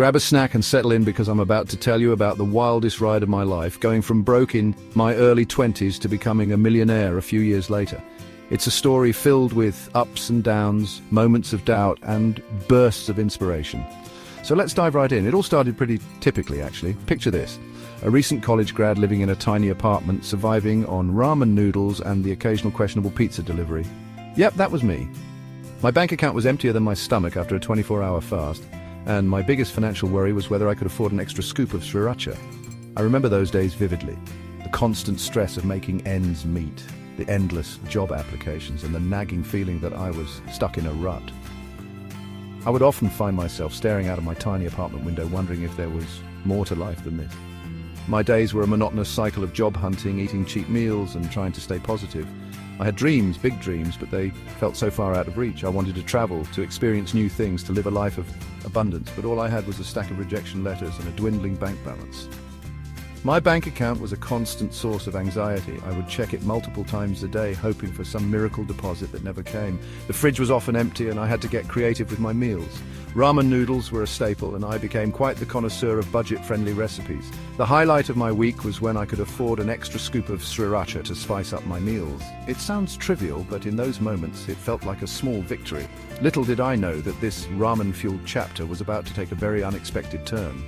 Grab a snack and settle in because I'm about to tell you about the wildest ride of my life, going from broke in my early 20s to becoming a millionaire a few years later. It's a story filled with ups and downs, moments of doubt, and bursts of inspiration. So let's dive right in. It all started pretty typically, actually. Picture this: a recent college grad living in a tiny apartment, surviving on ramen noodles and the occasional questionable pizza delivery. Yep, that was me. My bank account was emptier than my stomach after a 24-hour fast, and my biggest financial worry was whether I could afford an extra scoop of sriracha. I remember those days vividly. The constant stress of making ends meet, the endless job applications, and the nagging feeling that I was stuck in a rut. I would often find myself staring out of my tiny apartment window, wondering if there was more to life than this. My days were a monotonous cycle of job hunting, eating cheap meals, and trying to stay positive. I had dreams, big dreams, but they felt so far out of reach. I wanted to travel, to experience new things, to live a life of abundance, but all I had was a stack of rejection letters and a dwindling bank balance. My bank account was a constant source of anxiety. I would check it multiple times a day, hoping for some miracle deposit that never came. The fridge was often empty, and I had to get creative with my meals. Ramen noodles were a staple, and I became quite the connoisseur of budget-friendly recipes. The highlight of my week was when I could afford an extra scoop of sriracha to spice up my meals. It sounds trivial, but in those moments it felt like a small victory. Little did I know that this ramen-fueled chapter was about to take a very unexpected turn.